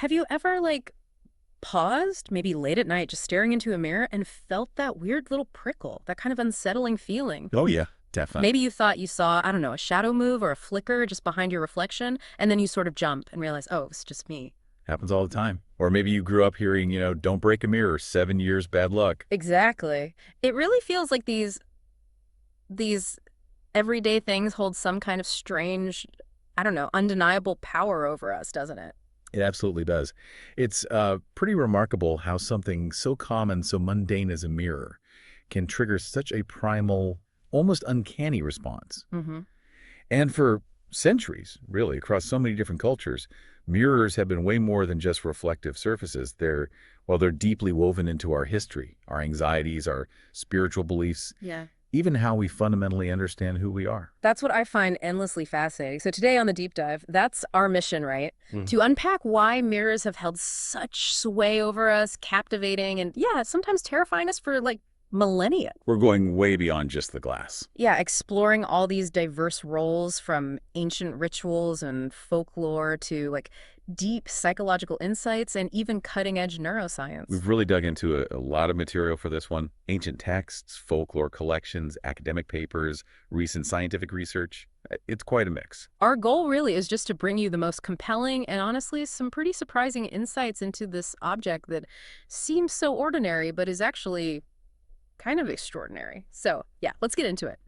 Have you ever, like, paused, maybe late at night, just staring into a mirror and felt that weird little prickle, that kind of unsettling feeling? Oh, yeah, definitely. Maybe you thought you saw, I don't know, a shadow move or a flicker just behind your reflection, and then you sort of jump and realize, oh, it's just me. Happens all the time. Or maybe you grew up hearing, don't break a mirror, 7 years bad luck. Exactly. It really feels like these everyday things hold some kind of strange, I don't know, undeniable power over us, doesn't it? It absolutely does. It's pretty remarkable how something so common, so mundane as a mirror can trigger such a primal, almost uncanny response. Mm-hmm. And for centuries, really, across so many different cultures, mirrors have been way more than just reflective surfaces. They're deeply woven into our history, our anxieties, our spiritual beliefs, Yeah. even how we fundamentally understand who we are. That's what I find endlessly fascinating. So today on the deep dive, that's our mission, right? Mhm. To unpack why mirrors have held such sway over us, captivating and yeah, sometimes terrifying us for like millennia. We're going way beyond just the glass. Yeah, exploring all these diverse roles from ancient rituals and folklore to like deep psychological insights and even cutting-edge neuroscience. We've really dug into a lot of material for this one. Ancient texts, folklore collections, academic papers, recent scientific research. It's quite a mix. Our goal really is just to bring you the most compelling and honestly some pretty surprising insights into this object that seems so ordinary but is actually kind of extraordinary. So, yeah, let's get into it.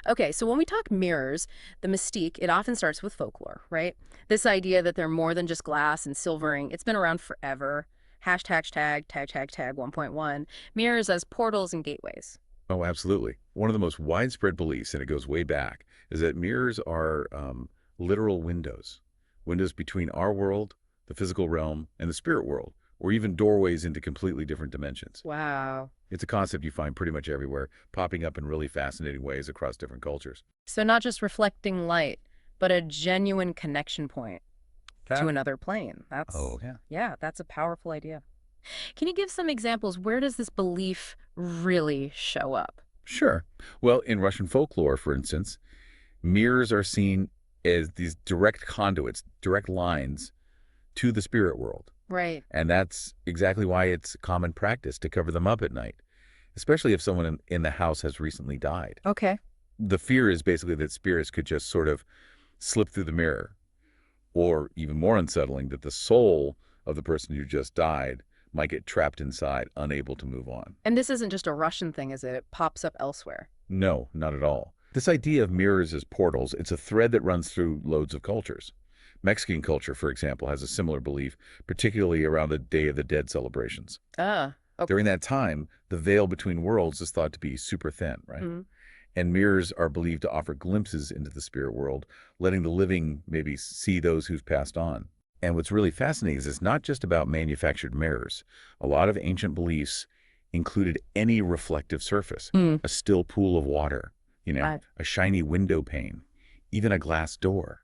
Okay, so when we talk mirrors, the mystique, it often starts with folklore, right? This idea that they're more than just glass and silvering, it's been around forever. Hashtag 1.1, mirrors as portals and gateways. Oh, absolutely. One of the most widespread beliefs, and it goes way back, is that mirrors are literal windows. Windows between our world, the physical realm, and the spirit world, or even doorways into completely different dimensions. Wow. It's a concept you find pretty much everywhere, popping up in really fascinating ways across different cultures. So not just reflecting light, but a genuine connection point to That, another plane. That's, oh, yeah. yeah, that's a powerful idea. Can you give some examples? Where does this belief really show up? Sure. Well, in Russian folklore, for instance, mirrors are seen as these direct conduits, direct lines to the spirit world. Right. And that's exactly why it's common practice to cover them up at night, especially if someone in the house has recently died. Okay. The fear is basically that spirits could just sort of slip through the mirror, or even more unsettling, that the soul of the person who just died might get trapped inside, unable to move on. And this isn't just a Russian thing, is it? It pops up elsewhere. No, not at all. This idea of mirrors as portals, it's a thread that runs through loads of cultures. Mexican culture, for example, has a similar belief, particularly around the Day of the Dead celebrations. Ah, okay. During that time, the veil between worlds is thought to be super thin, right? Mhm. And mirrors are believed to offer glimpses into the spirit world, letting the living maybe see those who've passed on. And what's really fascinating is it's not just about manufactured mirrors. A lot of ancient beliefs included any reflective surface, Mm. a still pool of water, Right. a shiny window pane, even a glass door.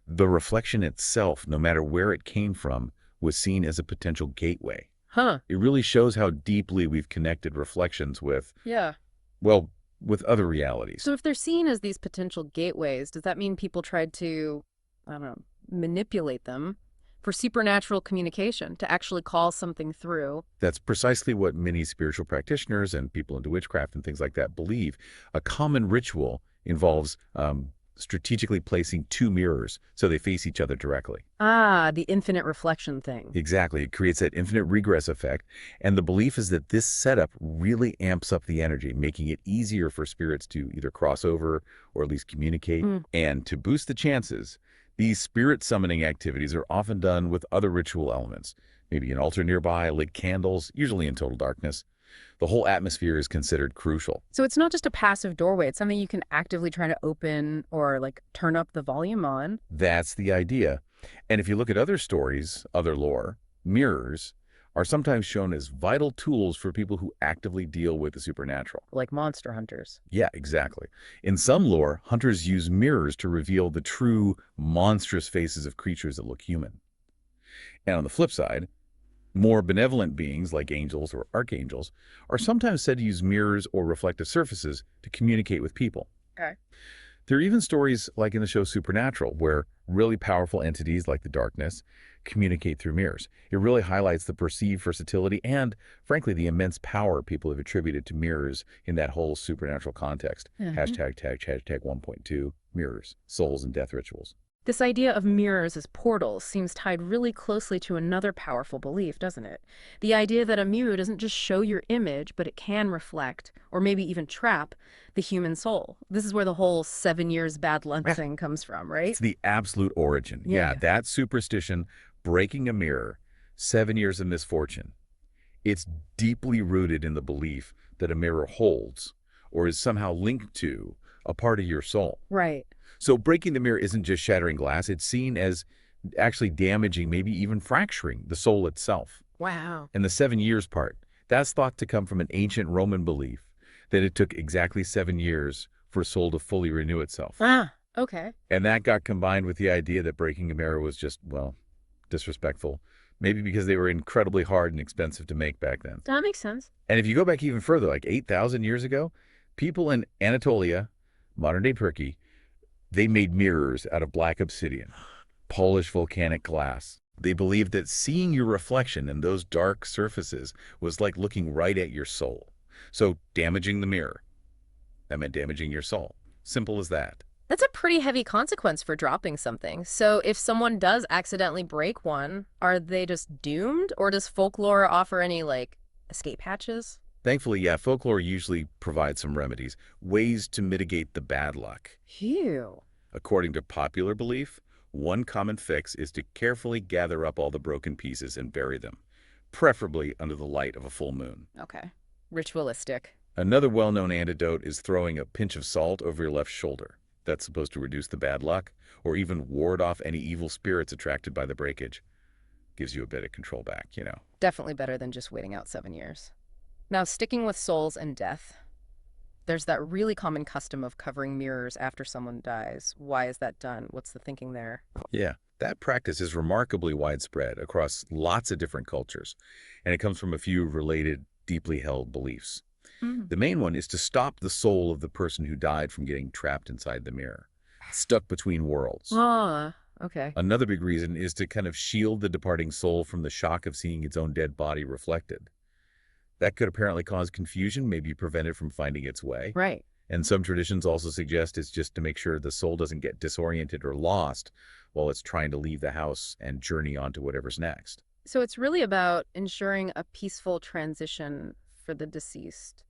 The reflection itself, no matter where it came from, was seen as a potential gateway. Huh. It really shows how deeply we've connected reflections with, Yeah. well, with other realities. So if they're seen as these potential gateways, does that mean people tried to, I don't know, manipulate them for supernatural communication, to actually call something through? That's precisely what many spiritual practitioners and people into witchcraft and things like that believe. A common ritual involves strategically placing two mirrors so they face each other directly. Ah, the infinite reflection thing. Exactly. It creates that infinite regress effect. And the belief is that this setup really amps up the energy, making it easier for spirits to either cross over or at least communicate. Mm. And to boost the chances, these spirit summoning activities are often done with other ritual elements. Maybe an altar nearby, lit candles, usually in total darkness. The whole atmosphere is considered crucial. So it's not just a passive doorway, it's something you can actively try to open or like turn up the volume on. That's the idea. And if you look at other stories, other lore, mirrors are sometimes shown as vital tools for people who actively deal with the supernatural. Like monster hunters. Yeah, exactly. In some lore, hunters use mirrors to reveal the true monstrous faces of creatures that look human. And on the flip side, more benevolent beings like angels or archangels are sometimes said to use mirrors or reflective surfaces to communicate with people. Okay. There are even stories like in the show Supernatural, where really powerful entities like the darkness communicate through mirrors. It really highlights the perceived versatility and, frankly, the immense power people have attributed to mirrors in that whole supernatural context. Mhm. Hashtag 1.2, mirrors, souls, and death rituals. This idea of mirrors as portals seems tied really closely to another powerful belief, doesn't it? The idea that a mirror doesn't just show your image, but it can reflect, or maybe even trap, the human soul. This is where the whole 7 years bad luck Yeah. thing comes from, It's right? the absolute origin. Yeah, Yeah. that superstition, breaking a mirror, 7 years of misfortune. It's deeply rooted in the belief that a mirror holds or is somehow linked to a part of your soul. Right. So breaking the mirror isn't just shattering glass, it's seen as actually damaging, maybe even fracturing the soul itself. Wow. And the 7 years part, that's thought to come from an ancient Roman belief that it took exactly 7 years for a soul to fully renew itself. Ah, okay. And that got combined with the idea that breaking a mirror was just, well, disrespectful. Maybe because they were incredibly hard and expensive to make back then. That makes sense. And if you go back even further, like 8,000 years ago, people in Anatolia, modern-day Turkey, they made mirrors out of black obsidian, polished volcanic glass. They believed that seeing your reflection in those dark surfaces was like looking right at your soul. So damaging the mirror, that meant damaging your soul. Simple as that. That's a pretty heavy consequence for dropping something. So if someone does accidentally break one, are they just doomed? Or does folklore offer any, like, escape hatches? Thankfully, yeah, folklore usually provides some remedies, ways to mitigate the bad luck. Phew. According to popular belief, one common fix is to carefully gather up all the broken pieces and bury them, preferably under the light of a full moon. Okay. Ritualistic. Another well-known antidote is throwing a pinch of salt over your left shoulder. That's supposed to reduce the bad luck, or even ward off any evil spirits attracted by the breakage. Gives you a bit of control back, you know. Definitely better than just waiting out 7 years. Now, sticking with souls and death, there's that really common custom of covering mirrors after someone dies. Why is that done? What's the thinking there? Yeah, that practice is remarkably widespread across lots of different cultures, and it comes from a few related, deeply held beliefs. Mm. The main one is to stop the soul of the person who died from getting trapped inside the mirror, stuck between worlds. Ah, okay. Another big reason is to kind of shield the departing soul from the shock of seeing its own dead body reflected. That could apparently cause confusion, maybe prevent it from finding its way. Right. And some traditions also suggest it's just to make sure the soul doesn't get disoriented or lost while it's trying to leave the house and journey on to whatever's next. So it's really about ensuring a peaceful transition for the deceased.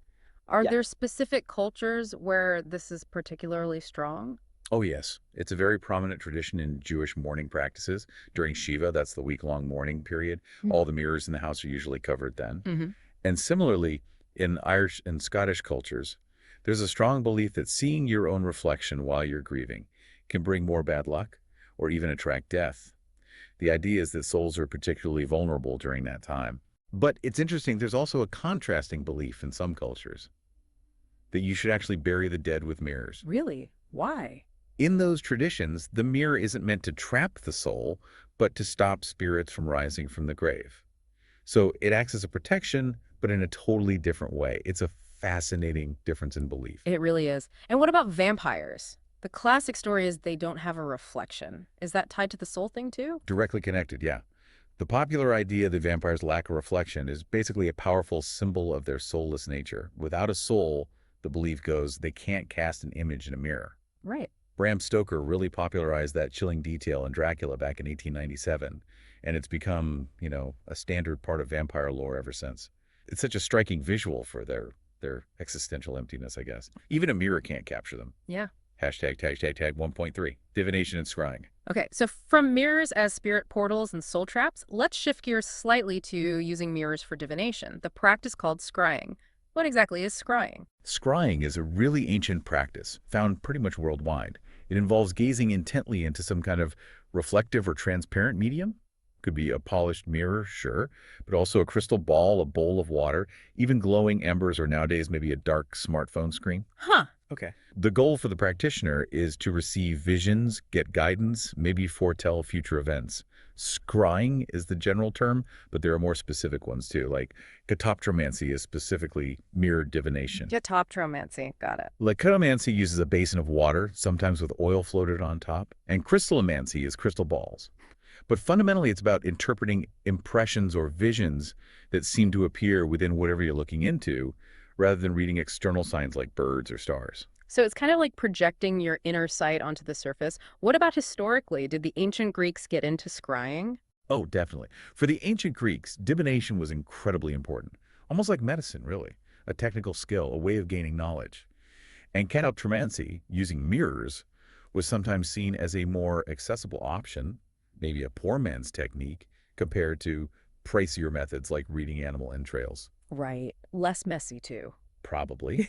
Are Yeah. there specific cultures where this is particularly strong? Oh, yes. It's a very prominent tradition in Jewish mourning practices. During Shiva, that's the week-long mourning period. All the mirrors in the house are usually covered then. Mm-hmm. And similarly, in Irish and Scottish cultures, there's a strong belief that seeing your own reflection while you're grieving can bring more bad luck or even attract death. The idea is that souls are particularly vulnerable during that time. But it's interesting, there's also a contrasting belief in some cultures that you should actually bury the dead with mirrors. Really? Why? In those traditions, the mirror isn't meant to trap the soul, but to stop spirits from rising from the grave. So it acts as a protection, but in a totally different way. It's a fascinating difference in belief. It really is. And what about vampires? The classic story is they don't have a reflection. Is that tied to the soul thing too? Directly connected, yeah. The popular idea that vampires lack a reflection is basically a powerful symbol of their soulless nature. Without a soul, the belief goes, they can't cast an image in a mirror. Right. Bram Stoker really popularized that chilling detail in Dracula back in 1897, and it's become, a standard part of vampire lore ever since. It's such a striking visual for their existential emptiness, I guess. Even a mirror can't capture them. Yeah. Hashtag 1.3, divination and scrying. Okay, so from mirrors as spirit portals and soul traps, let's shift gears slightly to using mirrors for divination, the practice called scrying. What exactly is scrying? Scrying is a really ancient practice, found pretty much worldwide. It involves gazing intently into some kind of reflective or transparent medium. Could be a polished mirror, sure, but also a crystal ball, a bowl of water, even glowing embers, or nowadays maybe a dark smartphone screen. Huh. Okay. The goal for the practitioner is to receive visions, get guidance, maybe foretell future events. Scrying is the general term, but there are more specific ones too, like catoptromancy is specifically mirror divination. Catoptromancy. Got it. Like Lecotomancy uses a basin of water, sometimes with oil floated on top, and crystallomancy is crystal balls. But fundamentally, it's about interpreting impressions or visions that seem to appear within whatever you're looking into, rather than reading external signs like birds or stars. So it's kind of like projecting your inner sight onto the surface. What about historically? Did the ancient Greeks get into scrying? Oh, definitely. For the ancient Greeks, divination was incredibly important, almost like medicine, really, a technical skill, a way of gaining knowledge. And catoptromancy, using mirrors, was sometimes seen as a more accessible option, maybe a poor man's technique, compared to pricier methods like reading animal entrails. Right. Less messy, too. Probably.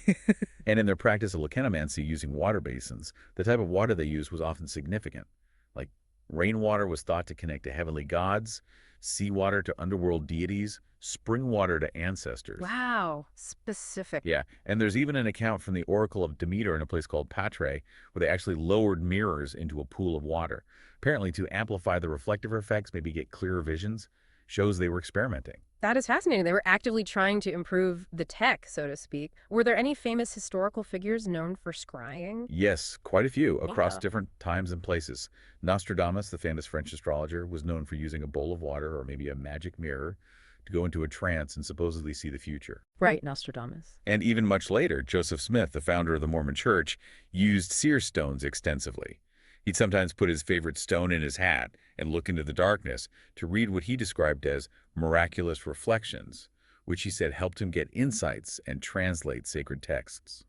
And in their practice of leconomancy using water basins, the type of water they used was often significant. Like rainwater was thought to connect to heavenly gods, seawater to underworld deities, spring water to ancestors. Wow. Specific. Yeah, and there's even an account from the Oracle of Demeter in a place called Patre, where they actually lowered mirrors into a pool of water, apparently to amplify the reflective effects, maybe get clearer visions. Shows they were experimenting. That is fascinating. They were actively trying to improve the tech, so to speak. Were there any famous historical figures known for scrying? Yes, quite a few across Yeah. different times and places. Nostradamus, the famous French astrologer, was known for using a bowl of water or maybe a magic mirror to go into a trance and supposedly see the future. Right, Nostradamus. And even much later, Joseph Smith, the founder of the Mormon Church, used seer stones extensively. He'd sometimes put his favorite stone in his hat and look into the darkness to read what he described as miraculous reflections, which he said helped him get insights and translate sacred texts.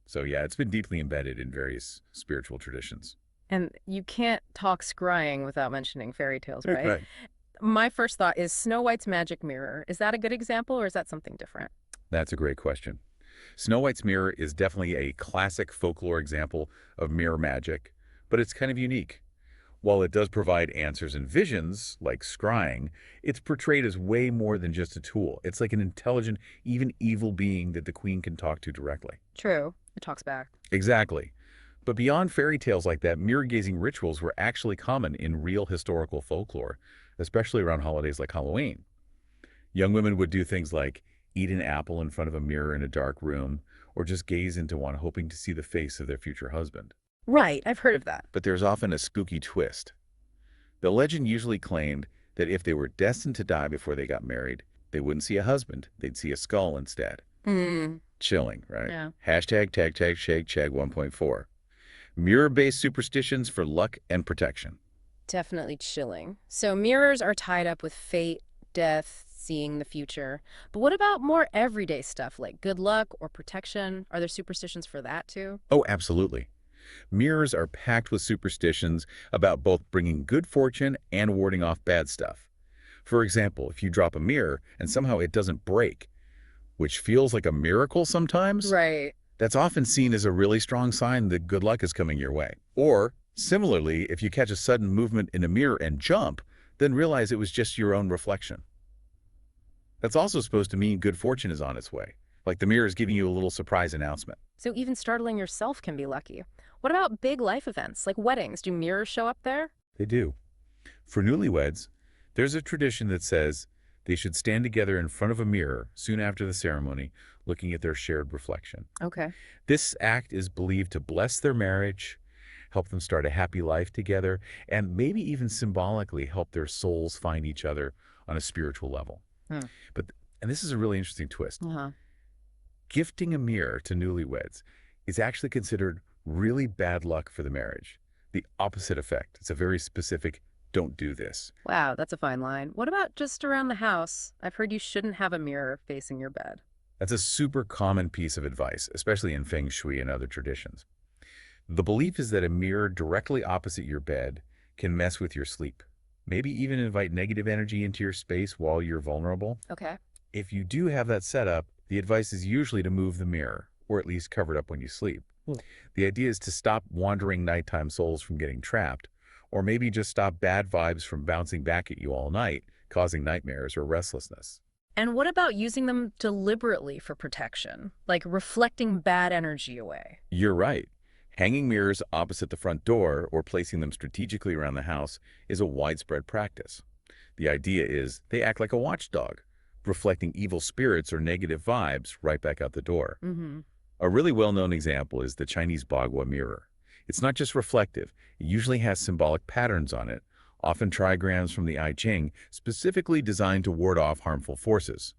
So yeah, it's been deeply embedded in various spiritual traditions. And you can't talk scrying without mentioning fairy tales, right? Right. My first thought is Snow White's magic mirror. Is that a good example or is that something different? That's a great question. Snow White's mirror is definitely a classic folklore example of mirror magic, but it's kind of unique. While it does provide answers and visions, like scrying, it's portrayed as way more than just a tool. It's like an intelligent, even evil being that the queen can talk to directly. True. It talks back. Exactly. But beyond fairy tales like that, mirror-gazing rituals were actually common in real historical folklore, especially around holidays like Halloween. Young women would do things like eat an apple in front of a mirror in a dark room, or just gaze into one hoping to see the face of their future husband. Right, I've heard of that. But there's often a spooky twist. The legend usually claimed that if they were destined to die before they got married, they wouldn't see a husband, they'd see a skull instead. Hmm. Chilling, right? Yeah. Hashtag tag tag shake chag 1.4. Mirror-based superstitions for luck and protection. Definitely chilling. So mirrors are tied up with fate, death, seeing the future. But what about more everyday stuff like good luck or protection? Are there superstitions for that too? Oh, absolutely. Mirrors are packed with superstitions about both bringing good fortune and warding off bad stuff. For example, if you drop a mirror and somehow it doesn't break, which feels like a miracle sometimes, Right. that's often seen as a really strong sign that good luck is coming your way. Or, similarly, if you catch a sudden movement in a mirror and jump, then realize it was just your own reflection. That's also supposed to mean good fortune is on its way, like the mirror is giving you a little surprise announcement. So even startling yourself can be lucky. What about big life events like weddings? Do mirrors show up there? They do. For newlyweds, there's a tradition that says they should stand together in front of a mirror soon after the ceremony, looking at their shared reflection. Okay. This act is believed to bless their marriage, help them start a happy life together, and maybe even symbolically help their souls find each other on a spiritual level. Hmm. And this is a really interesting twist. Uh-huh. Gifting a mirror to newlyweds is actually considered really bad luck for the marriage. The opposite effect. It's a very specific, don't do this. Wow, that's a fine line. What about just around the house? I've heard you shouldn't have a mirror facing your bed. That's a super common piece of advice, especially in Feng Shui and other traditions. The belief is that a mirror directly opposite your bed can mess with your sleep, maybe even invite negative energy into your space while you're vulnerable. Okay. If you do have that set up, the advice is usually to move the mirror, or at least cover it up when you sleep. The idea is to stop wandering nighttime souls from getting trapped, or maybe just stop bad vibes from bouncing back at you all night, causing nightmares or restlessness. And what about using them deliberately for protection, like reflecting bad energy away? You're right. Hanging mirrors opposite the front door or placing them strategically around the house is a widespread practice. The idea is they act like a watchdog, reflecting evil spirits or negative vibes right back out the door. Mm-hmm. A really well-known example is the Chinese Bagua mirror. It's not just reflective, it usually has symbolic patterns on it, often trigrams from the I Ching, specifically designed to ward off harmful forces.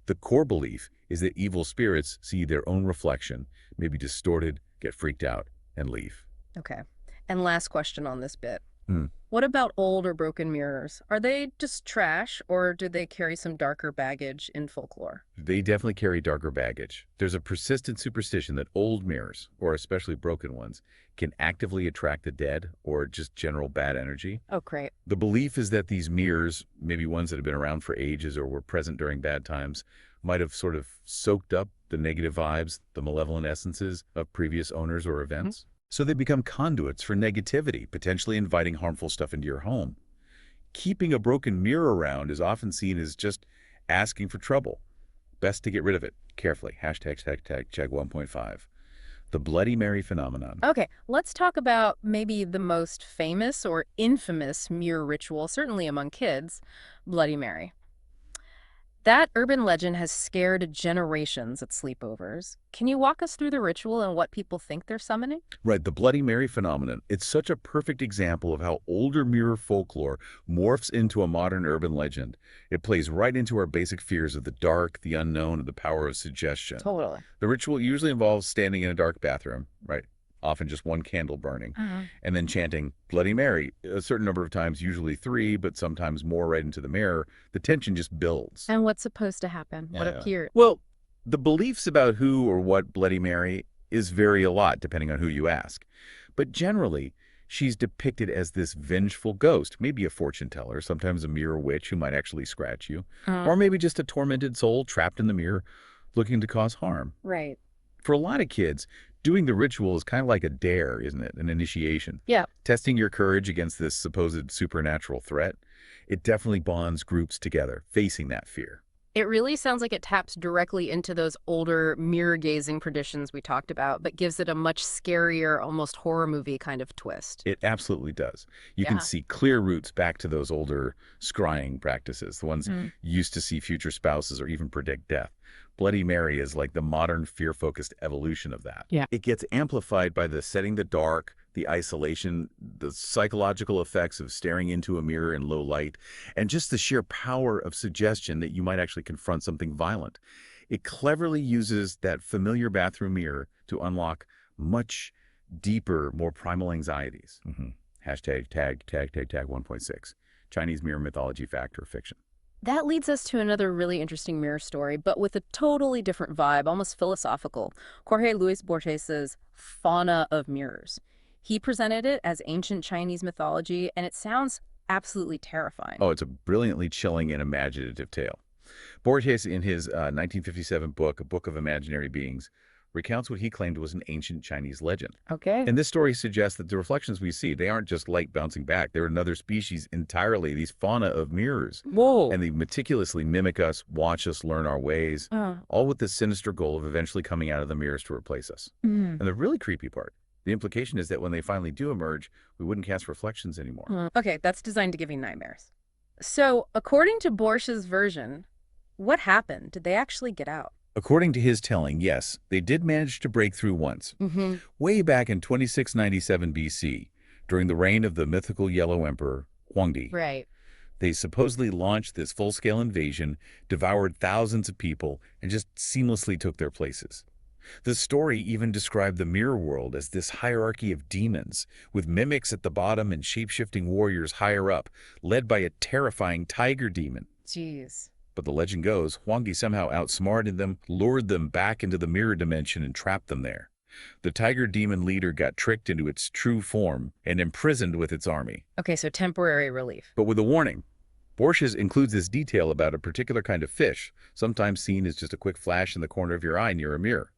The core belief is that evil spirits see their own reflection, may be distorted, get freaked out, and leave. Okay. And last question on this bit. Hmm. What about old or broken mirrors? Are they just trash, or do they carry some darker baggage in folklore? They definitely carry darker baggage. There's a persistent superstition that old mirrors, or especially broken ones, can actively attract the dead or just general bad energy. Oh, great. The belief is that these mirrors, maybe ones that have been around for ages or were present during bad times, might have sort of soaked up the negative vibes, the malevolent essences of previous owners or events. So they become conduits for negativity, potentially inviting harmful stuff into your home. Keeping a broken mirror around is often seen as just asking for trouble. Best to get rid of it carefully. Hashtag check 1.5. The Bloody Mary phenomenon. Okay, let's talk about maybe the most famous or infamous mirror ritual, certainly among kids, Bloody Mary. That urban legend has scared generations at sleepovers. Can you walk us through the ritual and what people think they're summoning? Right, the Bloody Mary phenomenon. It's such a perfect example of how older mirror folklore morphs into a modern urban legend. It plays right into our basic fears of the dark, the unknown, and the power of suggestion. Totally. The ritual usually involves standing in a dark bathroom, right? Often just one candle burning, and then chanting Bloody Mary a certain number of times, usually 3, but sometimes more right into the mirror. The tension just builds. And what's supposed to happen? What Yeah. appears? Well, the beliefs about who or what Bloody Mary is vary a lot depending on who you ask. But generally, she's depicted as this vengeful ghost, maybe a fortune teller, sometimes a mirror witch who might actually scratch you, or maybe just a tormented soul trapped in the mirror looking to cause harm. Right. For a lot of kids, doing the ritual is kind of like a dare, isn't it? An initiation. Yeah. Testing your courage against this supposed supernatural threat. It definitely bonds groups together, facing that fear. It really sounds like it taps directly into those older mirror-gazing traditions we talked about, but gives it a much scarier, almost horror movie kind of twist. It absolutely does. You can Yeah. see clear roots back to those older scrying practices, the ones used to see future spouses or even predict death. Bloody Mary is like the modern fear-focused evolution of that. Yeah. It gets amplified by the setting the dark, the isolation, the psychological effects of staring into a mirror in low light, and just the sheer power of suggestion that you might actually confront something violent. It cleverly uses that familiar bathroom mirror to unlock much deeper, more primal anxieties. Hashtag tag 1.6. Chinese mirror mythology, fact or fiction. That leads us to another really interesting mirror story, but with a totally different vibe, almost philosophical. Jorge Luis Borges's Fauna of Mirrors. He presented it as ancient Chinese mythology, and it sounds absolutely terrifying. Oh, it's a brilliantly chilling and imaginative tale. Borges, in his 1957 book, A Book of Imaginary Beings, recounts what he claimed was an ancient Chinese legend. Okay. And this story suggests that the reflections we see, they aren't just light bouncing back. They're another species entirely, these fauna of mirrors. Whoa. And they meticulously mimic us, watch us, learn our ways, all with the sinister goal of eventually coming out of the mirrors to replace us. And the really creepy part, the implication is that when they finally do emerge, we wouldn't cast reflections anymore. Okay, that's designed to give you nightmares. So, according to Borges' version, what happened? Did they actually get out? According to his telling, yes, they did manage to break through once. Way back in 2697 BC, during the reign of the mythical Yellow Emperor, Huangdi. Right. They supposedly launched this full-scale invasion, devoured thousands of people, and just seamlessly took their places. The story even described the mirror world as this hierarchy of demons, with mimics at the bottom and shape-shifting warriors higher up, led by a terrifying tiger demon. Jeez. But the legend goes, Huangdi somehow outsmarted them, lured them back into the mirror dimension, and trapped them there. The tiger demon leader got tricked into its true form and imprisoned with its army. Okay, so temporary relief. But with a warning. Borges includes this detail about a particular kind of fish, sometimes seen as just a quick flash in the corner of your eye near a mirror.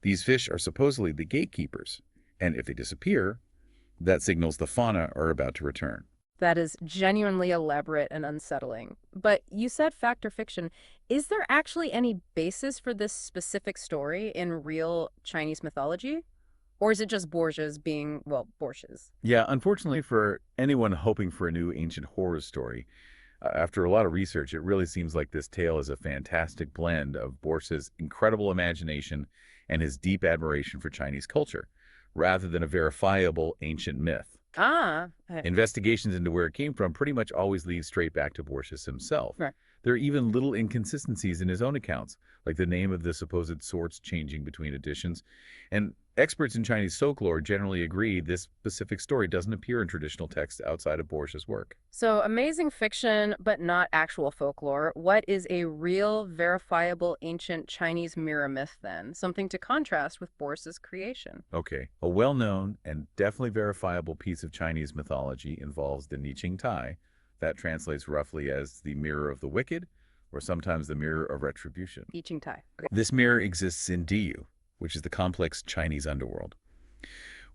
These fish are supposedly the gatekeepers, and if they disappear, that signals the fauna are about to return. That is genuinely elaborate and unsettling. But you said fact or fiction. Is there actually any basis for this specific story in real Chinese mythology? Or is it just Borgia's being, well, Borgia's? Yeah, unfortunately for anyone hoping for a new ancient horror story, after a lot of research, it really seems like this tale is a fantastic blend of Borges's incredible imagination and his deep admiration for Chinese culture, rather than a verifiable ancient myth. Ah, Investigations into where it came from pretty much always lead straight back to Borges himself. right. There are even little inconsistencies in his own accounts, like the name of the supposed swords changing between editions. And experts in Chinese folklore generally agree this specific story doesn't appear in traditional texts outside of Borges' work. So amazing fiction, but not actual folklore. What is a real, verifiable ancient Chinese mirror myth then? Something to contrast with Borges's creation. Okay, a well-known and definitely verifiable piece of Chinese mythology involves the Niqing Tai. That translates roughly as the mirror of the wicked, or sometimes the mirror of retribution. I Ching Tai. Okay. This mirror exists in Diyu, which is the complex Chinese underworld.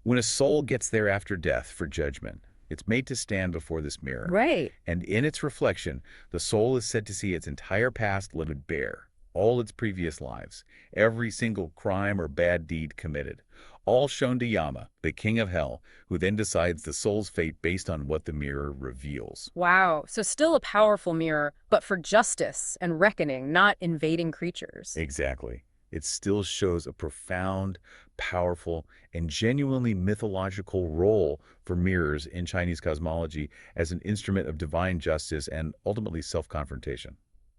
When a soul gets there after death for judgment, it's made to stand before this mirror, Right. and in its reflection, the soul is said to see its entire past laid bare, all its previous lives, every single crime or bad deed committed, all shown to Yama, the king of hell, who then decides the soul's fate based on what the mirror reveals. Wow. So still a powerful mirror, but for justice and reckoning, not invading creatures. Exactly. It still shows a profound, powerful, and genuinely mythological role for mirrors in Chinese cosmology as an instrument of divine justice and ultimately self-confrontation.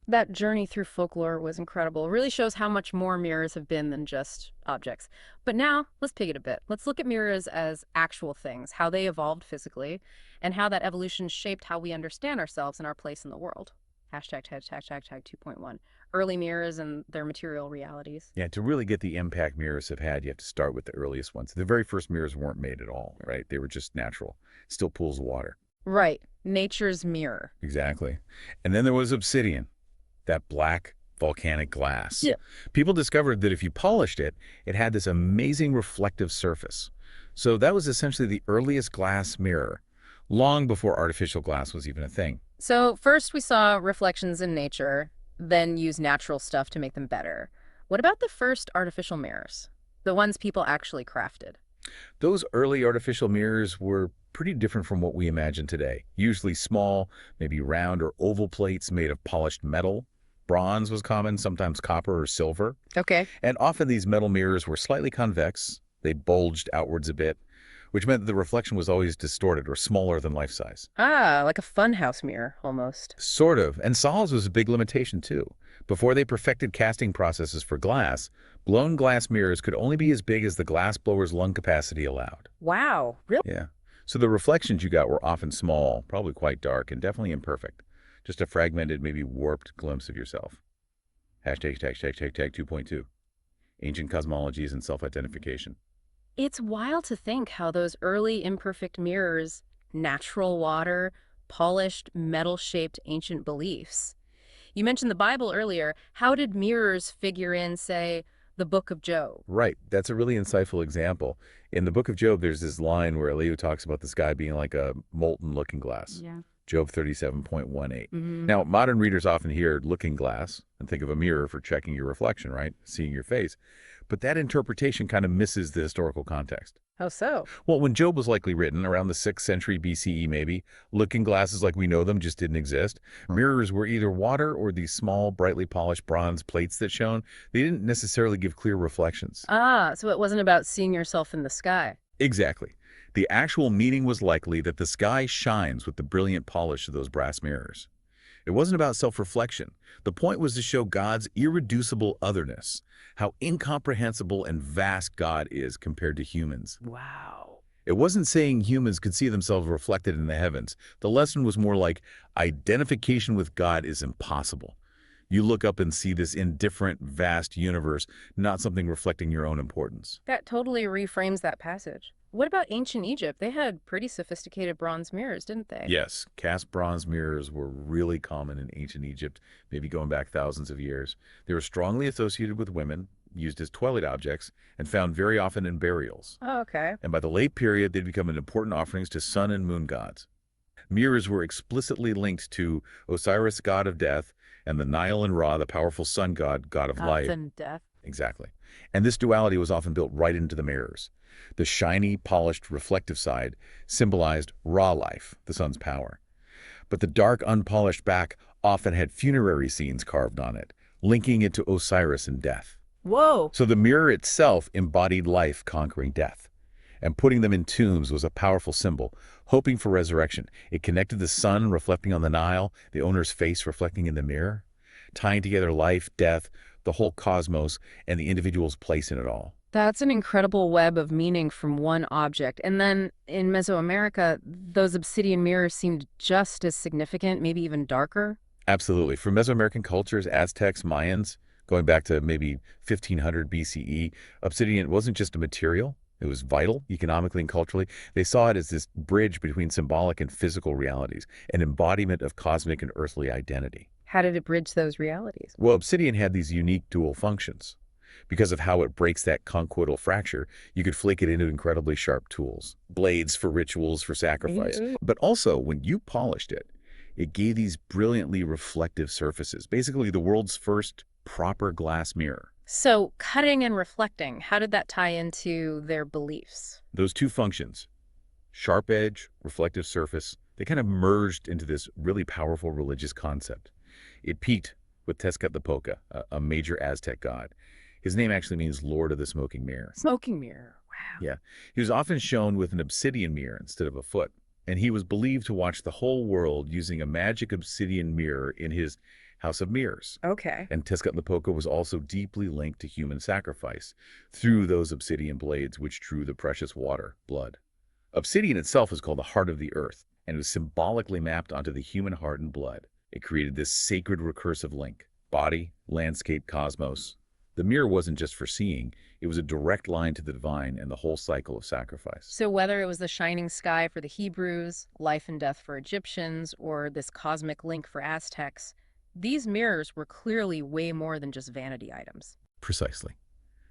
That journey through folklore was incredible. It really shows how much more mirrors have been than just objects. But now, let's pivot a bit. Let's look at mirrors as actual things, how they evolved physically, and how that evolution shaped how we understand ourselves and our place in the world. Hashtag 2.1. Early mirrors and their material realities. Yeah, to really get the impact mirrors have had, you have to start with the earliest ones. The very first mirrors weren't made at all, right? They were just natural, still pools of water. Right. Nature's mirror. Exactly. And then there was obsidian, that black volcanic glass. Yeah. People discovered that if you polished it, it had this amazing reflective surface. So that was essentially the earliest glass mirror, long before artificial glass was even a thing. So first we saw reflections in nature, then use natural stuff to make them better. What about the first artificial mirrors? The ones people actually crafted? Those early artificial mirrors were pretty different from what we imagine today. Usually small, maybe round or oval plates made of polished metal. Bronze was common, sometimes copper or silver. Okay. And often these metal mirrors were slightly convex. They bulged outwards a bit, which meant that the reflection was always distorted or smaller than life size. Ah, like a funhouse mirror, almost. Sort of. And solids was a big limitation, too. Before they perfected casting processes for glass, blown glass mirrors could only be as big as the glass blower's lung capacity allowed. Wow, really? Yeah. So the reflections you got were often small, probably quite dark, and definitely imperfect. Just a fragmented, maybe warped glimpse of yourself. Hashtag 2.2. Ancient cosmologies and self-identification. It's wild to think how those early imperfect mirrors, natural water, polished, metal-shaped ancient beliefs. You mentioned the Bible earlier. How did mirrors figure in, say, the Book of Job? Right. That's a really insightful example. In the book of Job, there's this line where Elihu talks about the sky being like a molten looking glass. Yeah. Job 37.18. Mm-hmm. Now, modern readers often hear looking glass and think of a mirror for checking your reflection, right? Seeing your face. But that interpretation kind of misses the historical context. How so? Well, when Job was likely written, around the 6th century BCE maybe, looking glasses like we know them just didn't exist. Mirrors were either water or these small, brightly polished bronze plates that shone. They didn't necessarily give clear reflections. Ah, so it wasn't about seeing yourself in the sky. Exactly. The actual meaning was likely that the sky shines with the brilliant polish of those brass mirrors. It wasn't about self-reflection. The point was to show God's irreducible otherness, how incomprehensible and vast God is compared to humans. Wow. It wasn't saying humans could see themselves reflected in the heavens. The lesson was more like identification with God is impossible. You look up and see this indifferent, vast universe, not something reflecting your own importance. That totally reframes that passage. What about ancient Egypt? They had pretty sophisticated bronze mirrors, didn't they? Yes, cast bronze mirrors were really common in ancient Egypt, maybe going back thousands of years. They were strongly associated with women, used as toilet objects, and found very often in burials. Oh, okay. And by the late period, they'd become important offerings to sun and moon gods. Mirrors were explicitly linked to Osiris, god of death, and the Nile and Ra, the powerful sun god, god of light. And death. Exactly. And this duality was often built right into the mirrors. The shiny, polished, reflective side symbolized raw life, the sun's power. But the dark, unpolished back often had funerary scenes carved on it, linking it to Osiris and death. Whoa. So the mirror itself embodied life conquering death. And putting them in tombs was a powerful symbol, hoping for resurrection. It connected the sun reflecting on the Nile, the owner's face reflecting in the mirror, tying together life, death, the whole cosmos, and the individual's place in it all. That's an incredible web of meaning from one object. And then in Mesoamerica, those obsidian mirrors seemed just as significant, maybe even darker. Absolutely. For Mesoamerican cultures, Aztecs, Mayans, going back to maybe 1500 BCE, obsidian wasn't just a material. It was vital, economically and culturally. They saw it as this bridge between symbolic and physical realities, an embodiment of cosmic and earthly identity. How did it bridge those realities? Well, obsidian had these unique dual functions. Because of how it breaks that conchoidal fracture, you could flake it into incredibly sharp tools, blades for rituals, for sacrifice. But also, when you polished it, it gave these brilliantly reflective surfaces, basically the world's first proper glass mirror. So cutting and reflecting, how did that tie into their beliefs? Those two functions, sharp edge, reflective surface, they kind of merged into this really powerful religious concept. It peaked with Tezcatlipoca, a major Aztec god. His name actually means Lord of the Smoking Mirror. Smoking mirror. Wow. Yeah. He was often shown with an obsidian mirror instead of a foot, and he was believed to watch the whole world using a magic obsidian mirror in his House of Mirrors. Okay. And Tezcatlipoca was also deeply linked to human sacrifice through those obsidian blades which drew the precious water, blood. Obsidian itself is called the heart of the earth, and was symbolically mapped onto the human heart and blood. It created this sacred recursive link, body, landscape, cosmos. The mirror wasn't just for seeing, it was a direct line to the divine and the whole cycle of sacrifice. So whether it was the shining sky for the Hebrews, life and death for Egyptians, or this cosmic link for Aztecs, these mirrors were clearly way more than just vanity items. Precisely.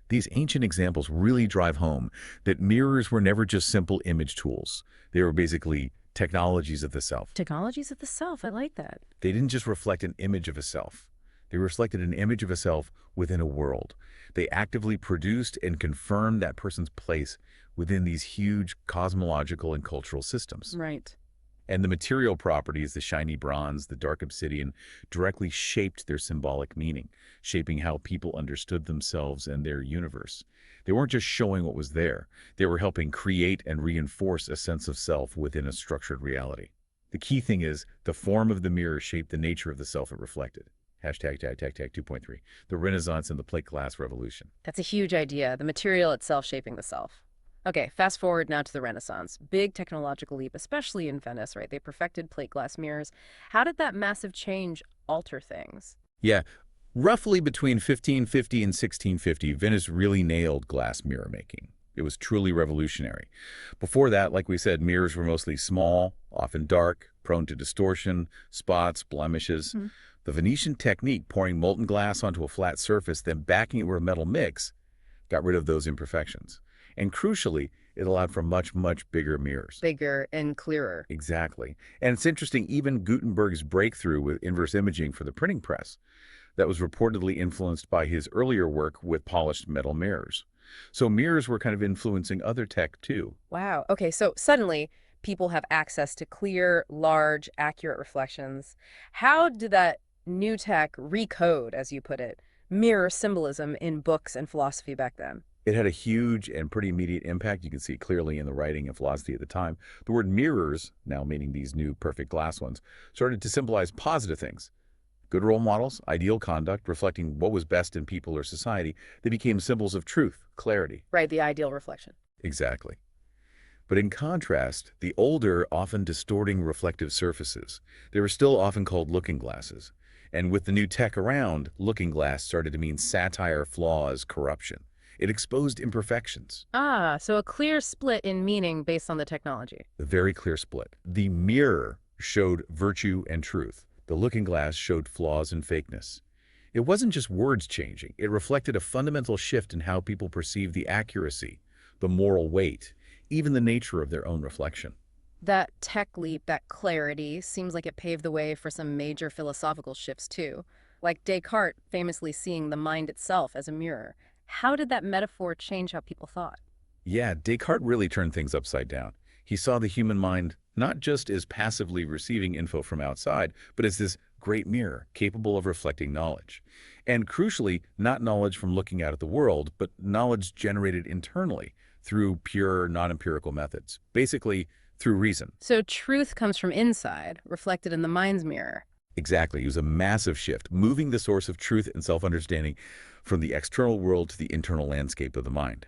These ancient examples really drive home that mirrors were never just simple image tools. They were basically technologies of the self. Technologies of the self, I like that. They didn't just reflect an image of a self. They reflected an image of a self within a world. They actively produced and confirmed that person's place within these huge cosmological and cultural systems. Right. And the material properties, the shiny bronze, the dark obsidian, directly shaped their symbolic meaning, shaping how people understood themselves and their universe. They weren't just showing what was there. They were helping create and reinforce a sense of self within a structured reality. The key thing is, the form of the mirror shaped the nature of the self it reflected. Hashtag 2.3, the Renaissance and the plate glass revolution. That's a huge idea, the material itself shaping the self. Okay, fast forward now to the Renaissance. Big technological leap, especially in Venice, right? They perfected plate glass mirrors. How did that massive change alter things? Yeah, roughly between 1550 and 1650, Venice really nailed glass mirror making. It was truly revolutionary. Before that, like we said, mirrors were mostly small, often dark, prone to distortion, spots, blemishes. The Venetian technique, pouring molten glass onto a flat surface, then backing it with a metal mix, got rid of those imperfections. And crucially, it allowed for much, much bigger mirrors. Bigger and clearer. Exactly. And it's interesting, even Gutenberg's breakthrough with inverse imaging for the printing press, that was reportedly influenced by his earlier work with polished metal mirrors. So mirrors were kind of influencing other tech too. Wow. Okay, so suddenly people have access to clear, large, accurate reflections. How did that new tech recode, as you put it, mirror symbolism in books and philosophy back then? It had a huge and pretty immediate impact. You can see clearly in the writing and philosophy at the time. The word mirrors, now meaning these new perfect glass ones, started to symbolize positive things. Good role models, ideal conduct, reflecting what was best in people or society. They became symbols of truth, clarity. Right, the ideal reflection. Exactly. But in contrast, the older, often distorting reflective surfaces, they were still often called looking glasses. And with the new tech around, looking glass started to mean satire, flaws, corruption. It exposed imperfections. Ah, so a clear split in meaning based on the technology. A very clear split. The mirror showed virtue and truth. The looking glass showed flaws and fakeness. It wasn't just words changing. It reflected a fundamental shift in how people perceived the accuracy, the moral weight, even the nature of their own reflection. That tech leap, that clarity, seems like it paved the way for some major philosophical shifts too, like Descartes famously seeing the mind itself as a mirror. How did that metaphor change how people thought? Yeah, Descartes really turned things upside down. He saw the human mind not just as passively receiving info from outside, but as this great mirror capable of reflecting knowledge. And crucially, not knowledge from looking out at the world, but knowledge generated internally through pure, non-empirical methods. Basically, through reason. So truth comes from inside, reflected in the mind's mirror. Exactly. It was a massive shift, moving the source of truth and self-understanding from the external world to the internal landscape of the mind.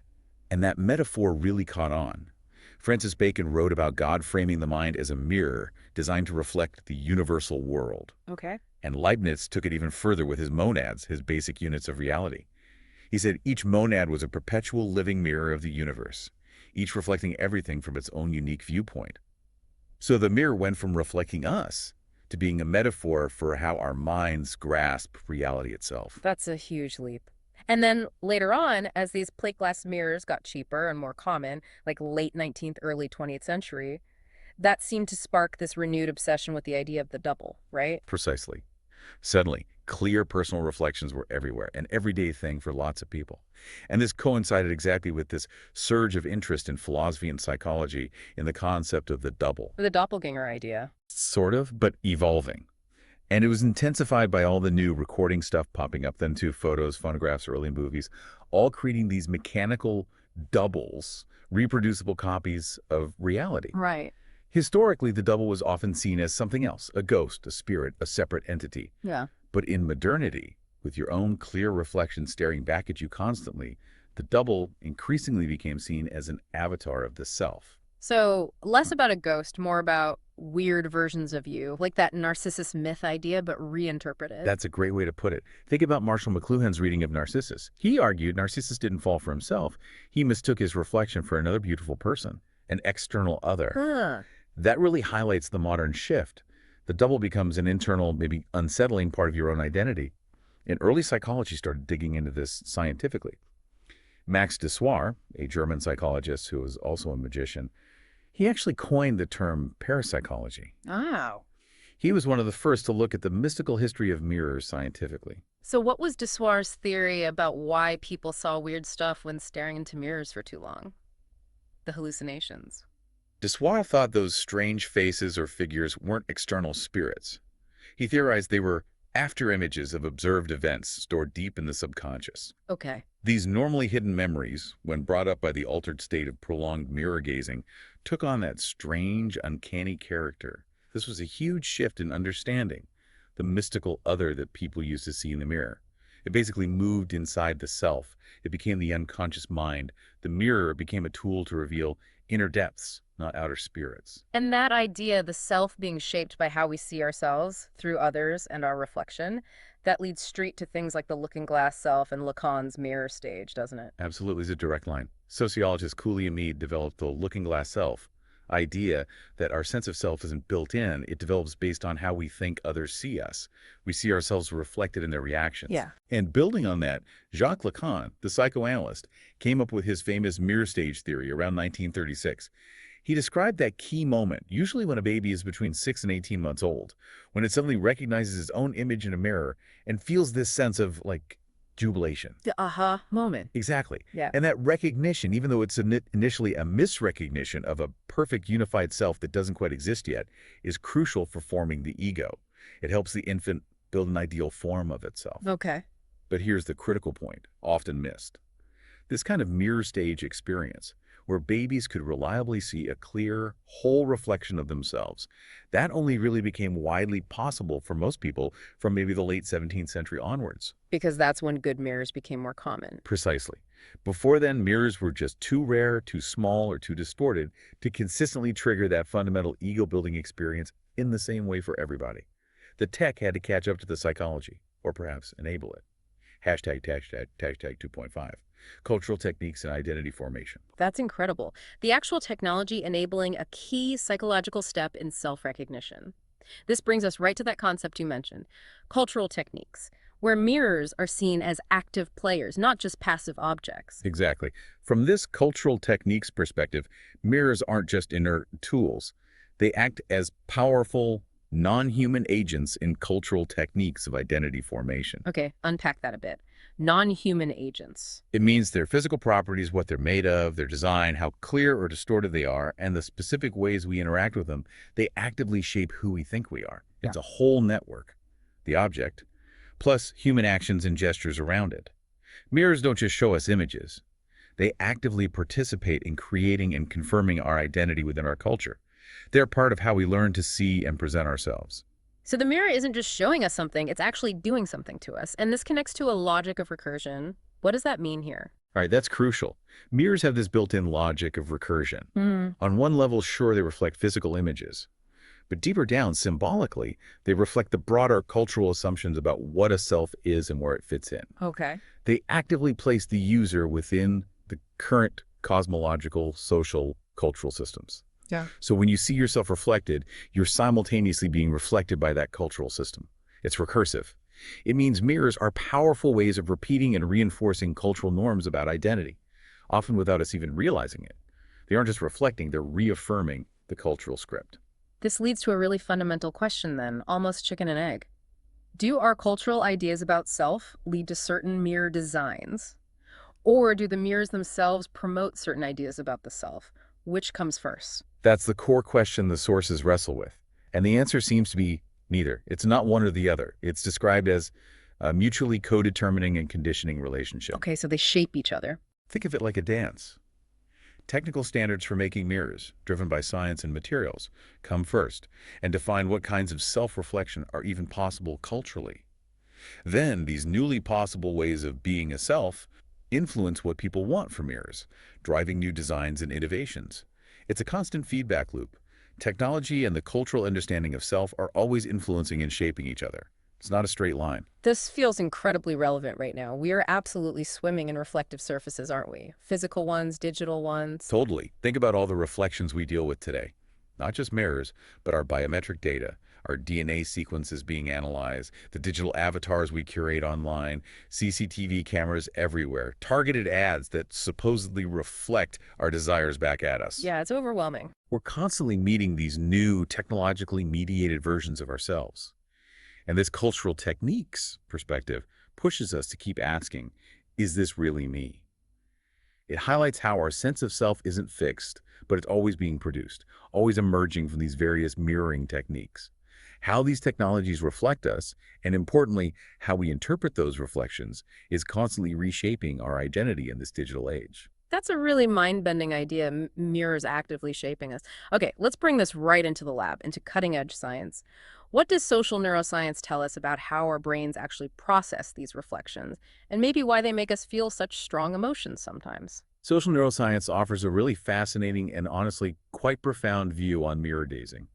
And that metaphor really caught on. Francis Bacon wrote about God framing the mind as a mirror designed to reflect the universal world. Okay. And Leibniz took it even further with his monads, his basic units of reality. He said each monad was a perpetual living mirror of the universe, each reflecting everything from its own unique viewpoint. So the mirror went from reflecting us to being a metaphor for how our minds grasp reality itself. That's a huge leap. And then later on, as these plate glass mirrors got cheaper and more common, like late 19th, early 20th century, that seemed to spark this renewed obsession with the idea of the double, right? Precisely. Suddenly, clear personal reflections were everywhere, an everyday thing for lots of people. And this coincided exactly with this surge of interest in philosophy and psychology in the concept of the double. The doppelganger idea. Sort of, but evolving. And it was intensified by all the new recording stuff popping up, then too, photos, phonographs, early movies, all creating these mechanical doubles, reproducible copies of reality. Right. Historically, the double was often seen as something else, a ghost, a spirit, a separate entity. Yeah. But in modernity, with your own clear reflection staring back at you constantly, the double increasingly became seen as an avatar of the self. So less about a ghost, more about weird versions of you, like that Narcissus myth idea, but reinterpreted. That's a great way to put it. Think about Marshall McLuhan's reading of Narcissus. He argued Narcissus didn't fall for himself. He mistook his reflection for another beautiful person, an external other. Huh. That really highlights the modern shift. The double becomes an internal, maybe unsettling part of your own identity. And early psychology started digging into this scientifically. Max Dessoir, a German psychologist who was also a magician, he actually coined the term parapsychology. Oh. He was one of the first to look at the mystical history of mirrors scientifically. So what was Dessoir's theory about why people saw weird stuff when staring into mirrors for too long? The hallucinations. Dessoir thought those strange faces or figures weren't external spirits. He theorized they were after images of observed events stored deep in the subconscious. Okay. These normally hidden memories, when brought up by the altered state of prolonged mirror gazing, took on that strange, uncanny character. This was a huge shift in understanding the mystical other that people used to see in the mirror. It basically moved inside the self. It became the unconscious mind. The mirror became a tool to reveal inner depths, not outer spirits. And that idea, the self being shaped by how we see ourselves through others and our reflection, that leads straight to things like the looking glass self and Lacan's mirror stage, doesn't it? Absolutely is a direct line. Sociologist Cooley Mead developed the looking glass self idea that our sense of self isn't built in. It develops based on how we think others see us. We see ourselves reflected in their reactions. Yeah. And building on that, Jacques Lacan, the psychoanalyst, came up with his famous mirror stage theory around 1936. He described that key moment, usually when a baby is between 6 and 18 months old, when it suddenly recognizes its own image in a mirror and feels this sense of, like, jubilation. The aha moment. Exactly. Yeah. And that recognition, even though it's initially a misrecognition of a perfect unified self that doesn't quite exist yet, is crucial for forming the ego. It helps the infant build an ideal form of itself. Okay. But here's the critical point, often missed. This kind of mirror stage experience, where babies could reliably see a clear, whole reflection of themselves, that only really became widely possible for most people from maybe the late 17th century onwards. Because that's when good mirrors became more common. Precisely. Before then, mirrors were just too rare, too small, or too distorted to consistently trigger that fundamental ego-building experience in the same way for everybody. The tech had to catch up to the psychology, or perhaps enable it. Hashtag 2.5. Cultural techniques and identity formation. That's incredible. The actual technology enabling a key psychological step in self-recognition. This brings us right to that concept you mentioned, cultural techniques, where mirrors are seen as active players, not just passive objects. Exactly. From this cultural techniques perspective, mirrors aren't just inert tools. They act as powerful, non-human agents in cultural techniques of identity formation. Okay, unpack that a bit. Non-human agents. It means their physical properties, what they're made of, their design, how clear or distorted they are, and the specific ways we interact with them, they actively shape who we think we are. Yeah. It's a whole network, the object, plus human actions and gestures around it. Mirrors don't just show us images. They actively participate in creating and confirming our identity within our culture. They're part of how we learn to see and present ourselves. So the mirror isn't just showing us something, it's actually doing something to us. And this connects to a logic of recursion. What does that mean here? All right, that's crucial. Mirrors have this built-in logic of recursion. Hmm. On one level, sure, they reflect physical images. But deeper down, symbolically, they reflect the broader cultural assumptions about what a self is and where it fits in. Okay. They actively place the user within the current cosmological, social, cultural systems. Yeah. So when you see yourself reflected, you're simultaneously being reflected by that cultural system. It's recursive. It means mirrors are powerful ways of repeating and reinforcing cultural norms about identity, often without us even realizing it. They aren't just reflecting, they're reaffirming the cultural script. This leads to a really fundamental question then, almost chicken and egg. Do our cultural ideas about self lead to certain mirror designs? Or do the mirrors themselves promote certain ideas about the self? Which comes first? That's the core question the sources wrestle with. And the answer seems to be neither. It's not one or the other. It's described as a mutually co-determining and conditioning relationship. Okay, so they shape each other. Think of it like a dance. Technical standards for making mirrors, driven by science and materials, come first and define what kinds of self-reflection are even possible culturally. Then, these newly possible ways of being a self influence what people want from mirrors, driving new designs and innovations. It's a constant feedback loop. Technology and the cultural understanding of self are always influencing and shaping each other. It's not a straight line. This feels incredibly relevant right now. We are absolutely swimming in reflective surfaces, aren't we? Physical ones, digital ones. Totally. Think about all the reflections we deal with today. Not just mirrors, but our biometric data, our DNA sequences being analyzed, the digital avatars we curate online, CCTV cameras everywhere, targeted ads that supposedly reflect our desires back at us. Yeah, it's overwhelming. We're constantly meeting these new technologically mediated versions of ourselves. And this cultural techniques perspective pushes us to keep asking, is this really me? It highlights how our sense of self isn't fixed, but it's always being produced, always emerging from these various mirroring techniques. How these technologies reflect us, and importantly, how we interpret those reflections, is constantly reshaping our identity in this digital age. That's a really mind-bending idea, mirrors actively shaping us. Okay, let's bring this right into the lab, into cutting-edge science. What does social neuroscience tell us about how our brains actually process these reflections, and maybe why they make us feel such strong emotions sometimes? Social neuroscience offers a really fascinating and honestly quite profound view on mirror gazing.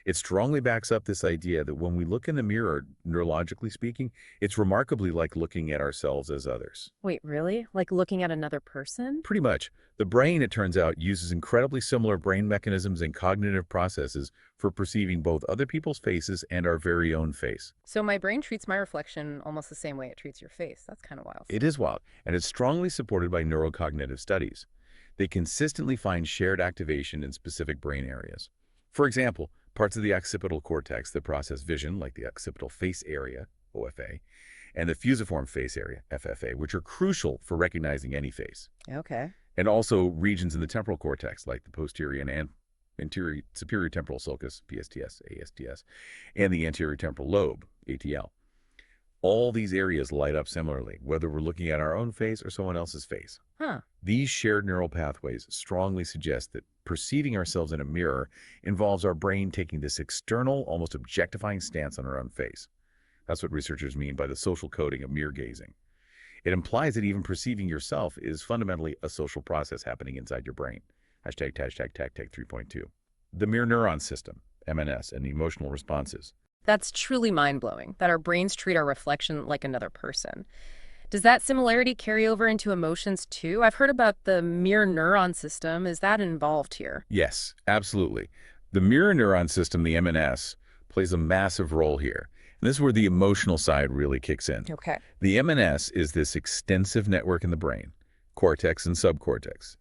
It strongly backs up this idea that when we look in the mirror, neurologically speaking, it's remarkably like looking at ourselves as others. Wait, really? Like looking at another person? Pretty much. The brain, it turns out, uses incredibly similar brain mechanisms and cognitive processes for perceiving both other people's faces and our very own face. So my brain treats my reflection almost the same way it treats your face. That's kind of wild. It is wild, and it's strongly supported by neurocognitive studies. They consistently find shared activation in specific brain areas. For example, parts of the occipital cortex that process vision, like the occipital face area, OFA, and the fusiform face area, FFA, which are crucial for recognizing any face. Okay. And also regions in the temporal cortex, like the posterior and anterior superior temporal sulcus, PSTS, ASTS, and the anterior temporal lobe, ATL. All these areas light up similarly, whether we're looking at our own face or someone else's face. Huh. These shared neural pathways strongly suggest that perceiving ourselves in a mirror involves our brain taking this external, almost objectifying stance on our own face. That's what researchers mean by the social coding of mirror gazing. It implies that even perceiving yourself is fundamentally a social process happening inside your brain. Hashtag 3.2. The mirror neuron system, MNS, and emotional responses. That's truly mind-blowing, that our brains treat our reflection like another person. Does that similarity carry over into emotions too? I've heard about the mirror neuron system. Is that involved here? Yes, absolutely. The mirror neuron system, the MNS, plays a massive role here. And this is where the emotional side really kicks in. Okay. The MNS is this extensive network in the brain, cortex and subcortex.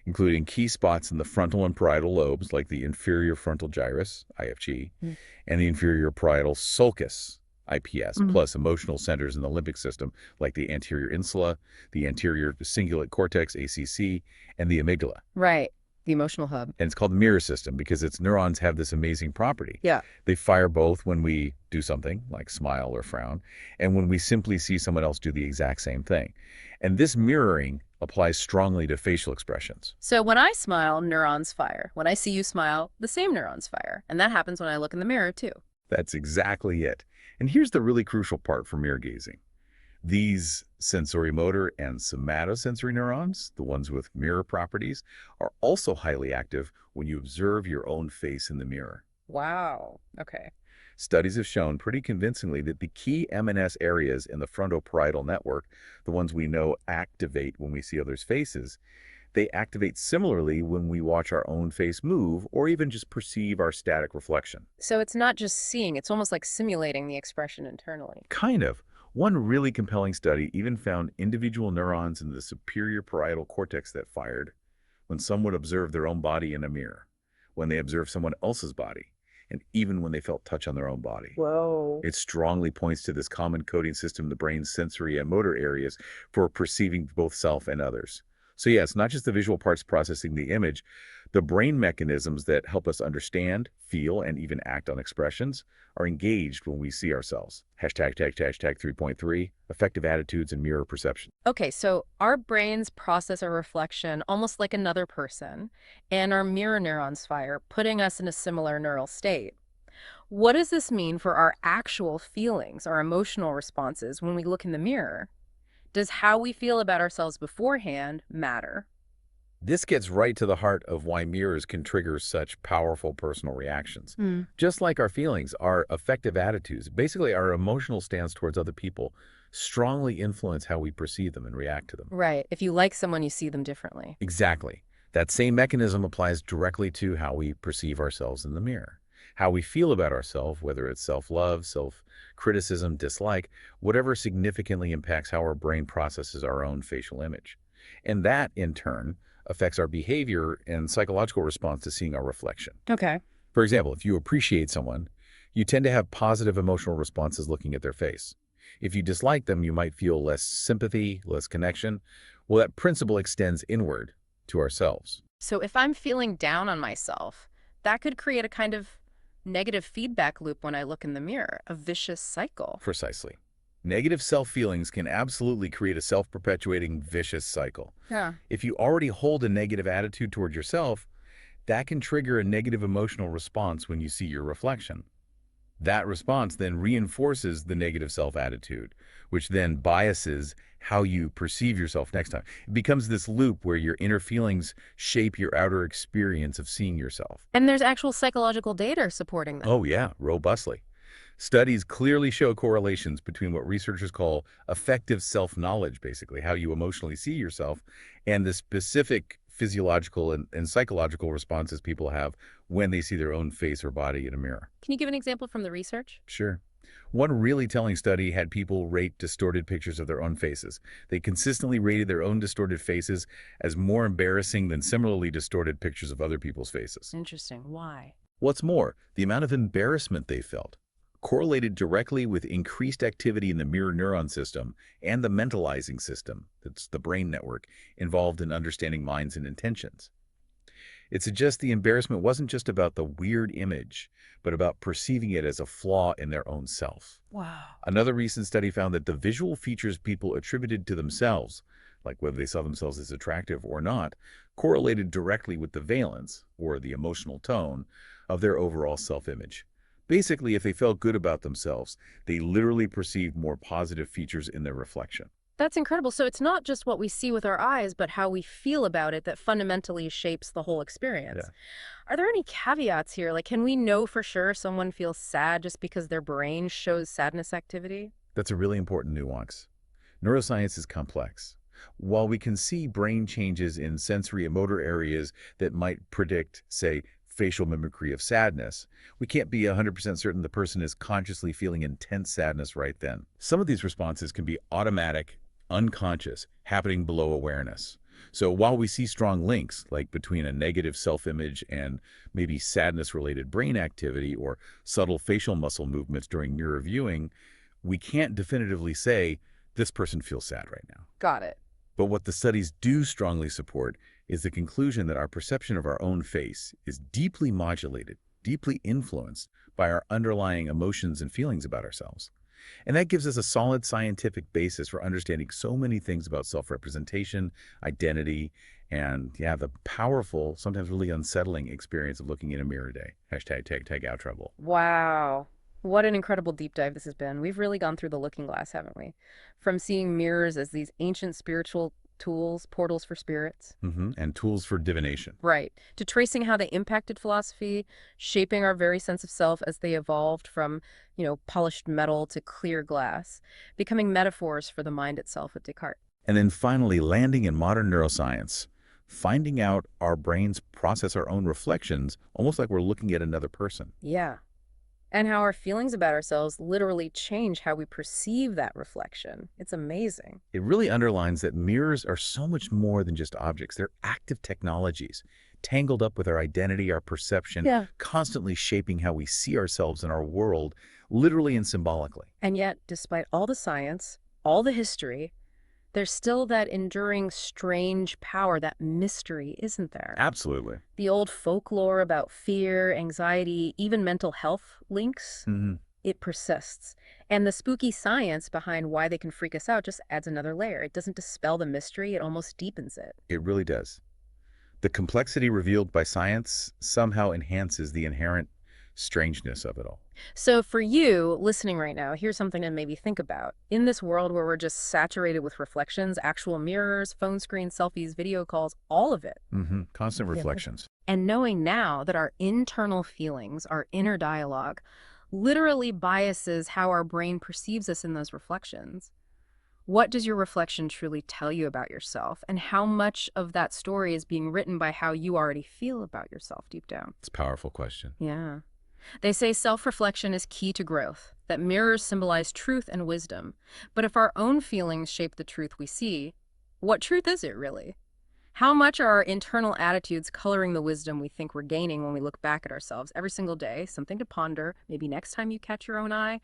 including key spots in the frontal and parietal lobes, like the inferior frontal gyrus, IFG, Mm. and the inferior parietal sulcus, IPS, Mm. plus emotional centers in the limbic system, like the anterior insula, the anterior cingulate cortex, ACC, and the amygdala. Right. The emotional hub. And it's called the mirror system because its neurons have this amazing property. Yeah. They fire both when we do something, like smile or frown, and when we simply see someone else do the exact same thing. And this mirroring applies strongly to facial expressions. So when I smile, neurons fire. When I see you smile, the same neurons fire. And that happens when I look in the mirror, too. That's exactly it. And here's the really crucial part for mirror gazing. These sensorimotor and somatosensory neurons, the ones with mirror properties, are also highly active when you observe your own face in the mirror. Wow. Okay. Studies have shown pretty convincingly that the key M&S areas in the frontoparietal network, the ones we know activate when we see others' faces, they activate similarly when we watch our own face move or even just perceive our static reflection. So it's not just seeing, it's almost like simulating the expression internally. Kind of. One really compelling study even found individual neurons in the superior parietal cortex that fired when someone observed their own body in a mirror, when they observed someone else's body, and even when they felt touch on their own body. Whoa. It strongly points to this common coding system in the brain's sensory and motor areas for perceiving both self and others. So yeah, it's not just the visual parts processing the image. The brain mechanisms that help us understand, feel, and even act on expressions are engaged when we see ourselves. Hashtag 3.3, effective attitudes and mirror perception. Okay, so our brains process a reflection almost like another person, and our mirror neurons fire, putting us in a similar neural state. What does this mean for our actual feelings, our emotional responses when we look in the mirror? Does how we feel about ourselves beforehand matter? This gets right to the heart of why mirrors can trigger such powerful personal reactions. Hmm. Just like our feelings, our affective attitudes, basically our emotional stance towards other people, strongly influence how we perceive them and react to them. Right. If you like someone, you see them differently. Exactly. That same mechanism applies directly to how we perceive ourselves in the mirror. How we feel about ourselves, whether it's self-love, self-criticism, dislike, whatever significantly impacts how our brain processes our own facial image. And that, in turn, affects our behavior and psychological response to seeing our reflection. Okay. For example, if you appreciate someone, you tend to have positive emotional responses looking at their face. If you dislike them, you might feel less sympathy, less connection. Well, that principle extends inward to ourselves. So if I'm feeling down on myself, that could create a kind of negative feedback loop when I look in the mirror, a vicious cycle. Precisely. Negative self-feelings can absolutely create a self-perpetuating vicious cycle. Yeah. If you already hold a negative attitude toward yourself, that can trigger a negative emotional response when you see your reflection. That response then reinforces the negative self-attitude, which then biases how you perceive yourself next time. It becomes this loop where your inner feelings shape your outer experience of seeing yourself. And there's actual psychological data supporting that. Oh yeah, robustly. Studies clearly show correlations between what researchers call effective self-knowledge, basically, how you emotionally see yourself, and the specific physiological and psychological responses people have when they see their own face or body in a mirror. Can you give an example from the research? Sure. One really telling study had people rate distorted pictures of their own faces. They consistently rated their own distorted faces as more embarrassing than similarly distorted pictures of other people's faces. Interesting. Why? What's more, the amount of embarrassment they felt correlated directly with increased activity in the mirror neuron system and the mentalizing system, that's the brain network, involved in understanding minds and intentions. It suggests the embarrassment wasn't just about the weird image, but about perceiving it as a flaw in their own self. Wow. Another recent study found that the visual features people attributed to themselves, like whether they saw themselves as attractive or not, correlated directly with the valence, or the emotional tone, of their overall self-image. Basically, if they felt good about themselves, they literally perceived more positive features in their reflection. That's incredible. So it's not just what we see with our eyes, but how we feel about it that fundamentally shapes the whole experience. Yeah. Are there any caveats here? Like, can we know for sure someone feels sad just because their brain shows sadness activity? That's a really important nuance. Neuroscience is complex. While we can see brain changes in sensory and motor areas that might predict, say, facial mimicry of sadness, we can't be 100% certain the person is consciously feeling intense sadness right then. Some of these responses can be automatic, unconscious, happening below awareness. So while we see strong links, like between a negative self-image and maybe sadness-related brain activity or subtle facial muscle movements during mirror viewing, we can't definitively say this person feels sad right now. Got it. But what the studies do strongly support is the conclusion that our perception of our own face is deeply modulated, deeply influenced by our underlying emotions and feelings about ourselves. And that gives us a solid scientific basis for understanding so many things about self-representation, identity, and yeah, the powerful, sometimes really unsettling experience of looking in a mirror day. Hashtag tag out trouble. Wow. What an incredible deep dive this has been. We've really gone through the looking glass, haven't we? From seeing mirrors as these ancient spiritual tools, portals for spirits. And tools for divination. Right. To tracing how they impacted philosophy, shaping our very sense of self as they evolved from, polished metal to clear glass, becoming metaphors for the mind itself with Descartes. And then finally, landing in modern neuroscience, finding out our brains process our own reflections almost like we're looking at another person. Yeah. And how our feelings about ourselves literally change how we perceive that reflection. It's amazing. It really underlines that mirrors are so much more than just objects. They're active technologies, tangled up with our identity, our perception, Yeah. constantly shaping how we see ourselves in our world, literally and symbolically. And yet, despite all the science, all the history, there's still that enduring strange power, that mystery, isn't there? Absolutely. The old folklore about fear, anxiety, even mental health links, it persists. And the spooky science behind why they can freak us out just adds another layer. It doesn't dispel the mystery, it almost deepens it. It really does. The complexity revealed by science somehow enhances the inherent strangeness of it all. So for you, listening right now, here's something to maybe think about. In this world where we're just saturated with reflections, actual mirrors, phone screens, selfies, video calls, all of it. Constant Yeah. reflections. And knowing now that our internal feelings, our inner dialogue, literally biases how our brain perceives us in those reflections. What does your reflection truly tell you about yourself? And how much of that story is being written by how you already feel about yourself deep down? It's a powerful question. Yeah. They say self-reflection is key to growth, that mirrors symbolize truth and wisdom. But if our own feelings shape the truth we see, what truth is it really? How much are our internal attitudes coloring the wisdom we think we're gaining when we look back at ourselves every single day? Something to ponder, maybe next time you catch your own eye.